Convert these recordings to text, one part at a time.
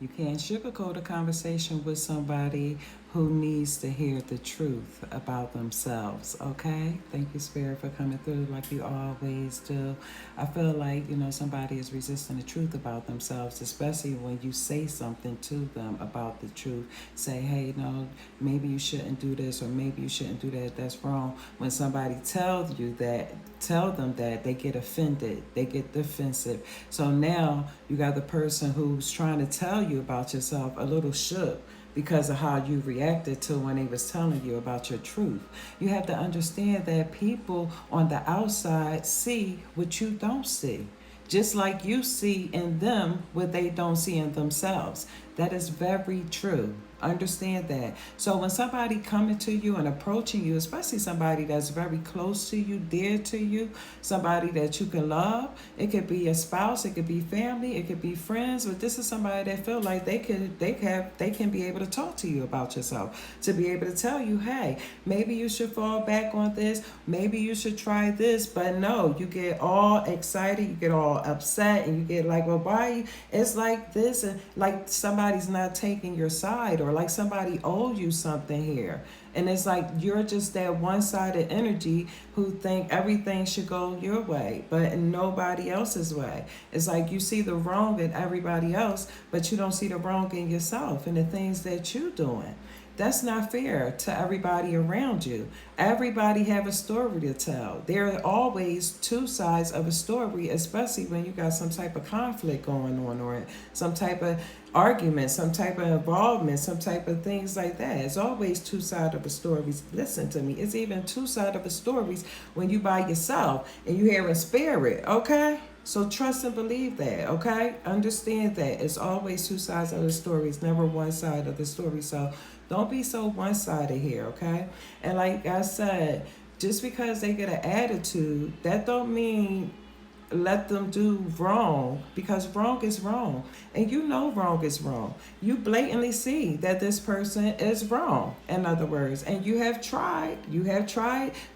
You can't sugarcoat a conversation with somebody who needs to hear the truth about themselves, okay? Thank you, Spirit, for coming through like you always do. I feel like, somebody is resisting the truth about themselves, especially when you say something to them about the truth. Say, hey, no, maybe you shouldn't do this or maybe you shouldn't do that. That's wrong. When somebody tells you that, tell them that, they get offended, they get defensive. So now you got the person who's trying to tell you about yourself a little shook because of how you reacted to when they was telling you about your truth. You have to understand that people on the outside see what you don't see. Just like you see in them what they don't see in themselves. That is very true. Understand that. So when somebody coming to you and approaching you, especially somebody that's very close to you, dear to you, somebody that you can love, it could be a spouse, it could be family, it could be friends, but this is somebody that feel like they can be able to talk to you about yourself, to be able to tell you, hey, maybe you should fall back on this, maybe you should try this, but no, you get all excited, you get all upset, and you get like, well, why? It's like this, and like somebody's not taking your side, or like somebody owes you something here. And it's like you're just that one-sided energy who think everything should go your way, but in nobody else's way. It's like you see the wrong in everybody else, but you don't see the wrong in yourself and the things that you're doing. That's not fair to everybody around you. Everybody have a story to tell. There are always two sides of a story, especially when you got some type of conflict going on or some type of argument, some type of involvement, some type of things like that. It's always two sides of a story. Listen to me. It's even two sides of a story when you by yourself and you hear in spirit, okay? So trust and believe that, okay? Understand that. It's always two sides of the story. It's never one side of the story. So don't be so one-sided here, okay? And like I said, just because they get an attitude, that don't mean let them do wrong, because wrong is wrong. And you know wrong is wrong. You blatantly see that this person is wrong, in other words. And you have tried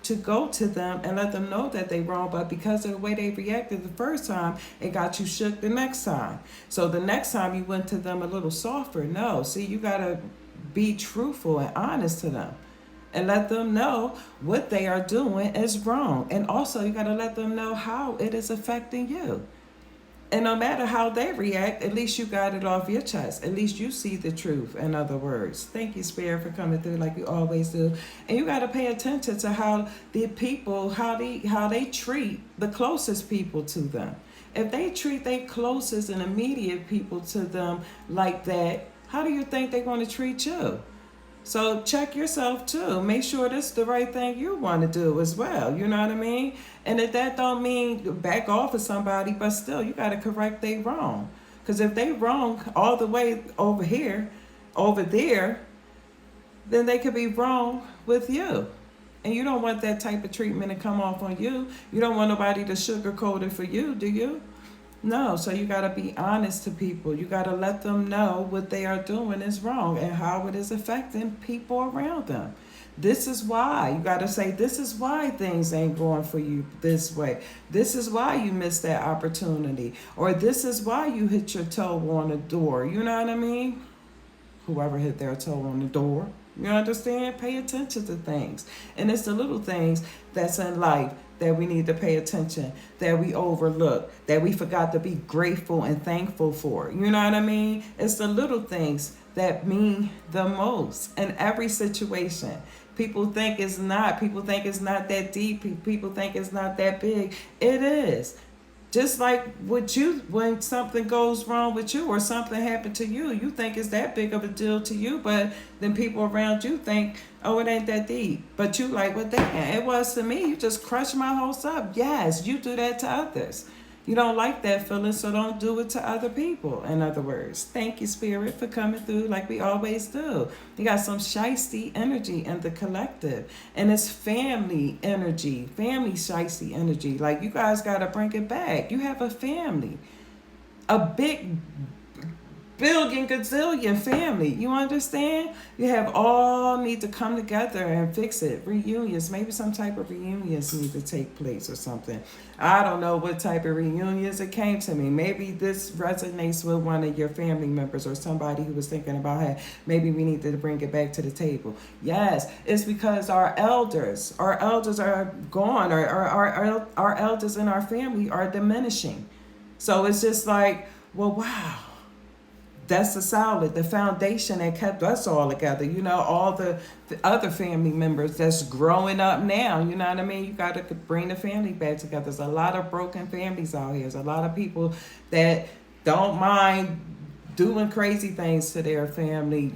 to go to them and let them know that they wrong, but because of the way they reacted the first time, it got you shook the next time. So the next time you went to them a little softer. No, see, you gotta be truthful and honest to them and let them know what they are doing is wrong. And also, you got to let them know how it is affecting you. And no matter how they react, at least you got it off your chest. At least you see the truth, in other words. Thank you, Spirit, for coming through like you always do. And you got to pay attention to how the people, how they treat the closest people to them. If they treat their closest and immediate people to them like that, how do you think they're going to treat you? So check yourself too. Make sure this is the right thing you want to do as well. You know what I mean? And if that don't mean back off of somebody, but still you got to correct they wrong. Because if they wrong all the way over here, over there, then they could be wrong with you. And you don't want that type of treatment to come off on you. You don't want nobody to sugarcoat it for you, do you? No, so you got to be honest to people. You got to let them know what they are doing is wrong and how it is affecting people around them. This is why. You got to say, this is why things ain't going for you this way. This is why you missed that opportunity. Or this is why you hit your toe on the door. You know what I mean? Whoever hit their toe on the door. You understand? Pay attention to things. And it's the little things that's in life that we need to pay attention, that we overlook, that we forgot to be grateful and thankful for. You know what I mean? It's the little things that mean the most in every situation. People think it's not. People think it's not that deep. People think it's not that big. It is. Just like when something goes wrong with you or something happened to you, you think it's that big of a deal to you, but then people around you think, oh, it ain't that deep. But you like, well, damn, it was to me. You just crushed my hopes up. Yes, you do that to others. You don't like that feeling, so don't do it to other people, in other words. Thank you, Spirit, for coming through like we always do. You got some shiesty energy in the collective. And it's family energy, family shiesty energy. Like, you guys got to bring it back. You have a family. A big billion gazillion family. You understand? You have all need to come together and fix it. Reunions, maybe some type of reunions need to take place or something. I don't know what type of reunions. It came to me. Maybe this resonates with one of your family members or somebody who was thinking about, hey, maybe we need to bring it back to the table. Yes, it's because our elders are gone, or our elders in our family are diminishing. So it's just like, well, wow, that's the foundation that kept us all together. All the other family members that's growing up now. You know what I mean? You got to bring the family back together. There's a lot of broken families out here. There's a lot of people that don't mind doing crazy things to their family.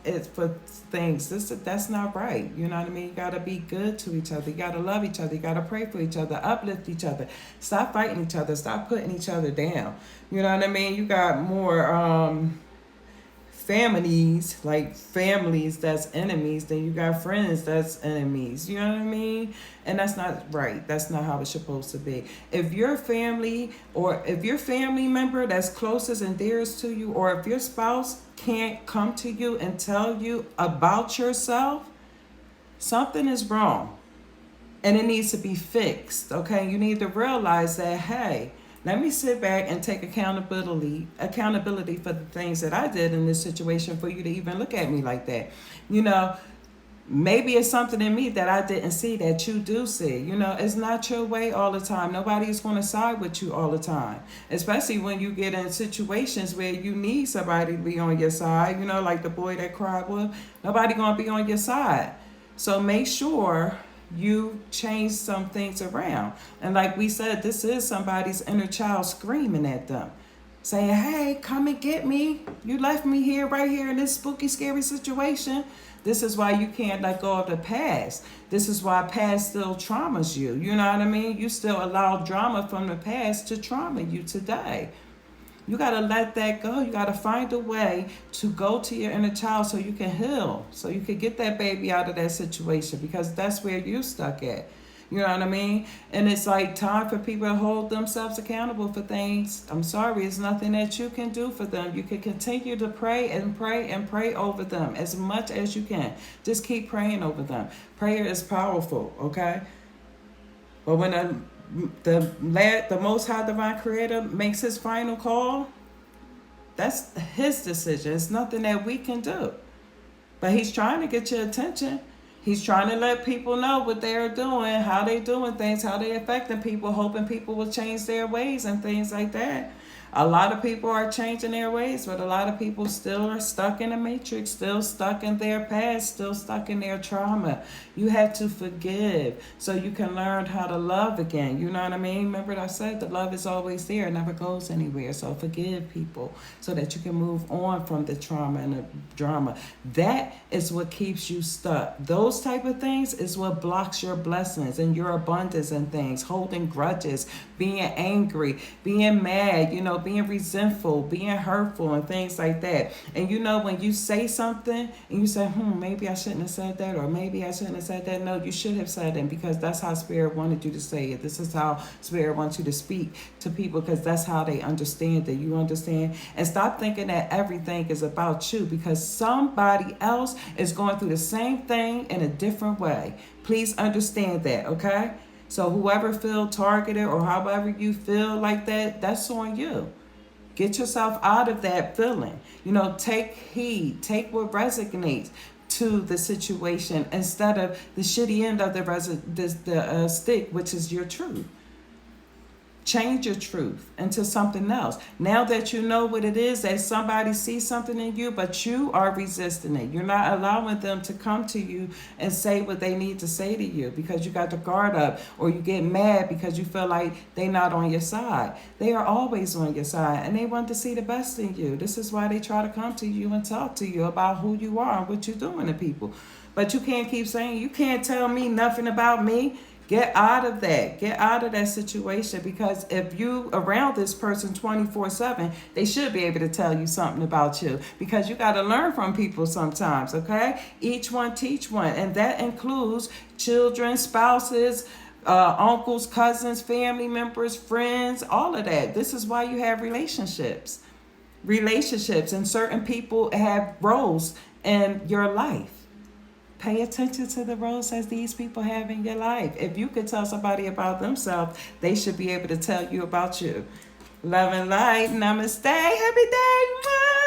It's for things. That's not right. You know what I mean? You got to be good to each other. You got to love each other. You got to pray for each other, uplift each other, stop fighting each other, stop putting each other down. You know what I mean? You got more families that's enemies, then you got friends that's enemies. You know what I mean? And that's not right. That's not how it's supposed to be. If your family, or if your family member that's closest and dearest to you, or if your spouse can't come to you and tell you about yourself, something is wrong and it needs to be fixed. Okay, you need to realize that, hey, let me sit back and take accountability for the things that I did in this situation for you to even look at me like that. Maybe it's something in me that I didn't see that you do see. It's not your way all the time. Nobody's going to side with you all the time, especially when you get in situations where you need somebody to be on your side. Like the boy that cried wolf. Nobody going to be on your side. So make sure you change some things around. And like we said, this is somebody's inner child screaming at them, saying, hey, come and get me. You left me here, right here in this spooky, scary situation. This is why you can't let go of the past. This is why past still traumas you. You know what I mean? You still allow drama from the past to trauma you today. You got to let that go. You got to find a way to go to your inner child so you can heal, so you can get that baby out of that situation, because that's where you're stuck at. You know what I mean? And it's like time for people to hold themselves accountable for things. I'm sorry, it's nothing that you can do for them. You can continue to pray and pray and pray over them as much as you can. Just keep praying over them. Prayer is powerful, okay? But when the Most High Divine Creator makes his final call, that's his decision. It's nothing that we can do. But he's trying to get your attention. He's trying to let people know what they're doing, how they're doing things, how they're affecting people, hoping people will change their ways and things like that. A lot of people are changing their ways, but a lot of people still are stuck in the matrix, still stuck in their past, still stuck in their trauma. You have to forgive so you can learn how to love again. You know what I mean? Remember what I said? The love is always there. It never goes anywhere. So forgive people so that you can move on from the trauma and the drama. That is what keeps you stuck. Those type of things is what blocks your blessings and your abundance and things. Holding grudges, being angry, being mad, being resentful, being hurtful and things like that. And when you say something and you say, maybe I shouldn't have said that, or maybe I shouldn't have said that. No, you should have said it, because that's how Spirit wanted you to say it. This is how Spirit wants you to speak to people, because that's how they understand it. You understand? And stop thinking that everything is about you, because somebody else is going through the same thing in a different way. Please understand that, okay? So whoever feel targeted or however you feel like that, that's on you. Get yourself out of that feeling. Take heed. Take what resonates to the situation instead of the shitty end of the stick, which is your truth. Change your truth into something else. Now that you know what it is, that somebody sees something in you, but you are resisting it. You're not allowing them to come to you and say what they need to say to you, because you got the guard up, or you get mad because you feel like they're not on your side. They are always on your side, and they want to see the best in you. This is why they try to come to you and talk to you about who you are and what you're doing to people. But you can't keep saying, you can't tell me nothing about me. Get out of that. Get out of that situation, because if you around this person 24/7, they should be able to tell you something about you, because you got to learn from people sometimes, okay? Each one teach one, and that includes children, spouses, uncles, cousins, family members, friends, all of that. This is why you have relationships. relationships, and certain people have roles in your life. Pay attention to the roles as these people have in your life. If you could tell somebody about themselves, they should be able to tell you about you. Love and light. Namaste. Happy day. Mwah.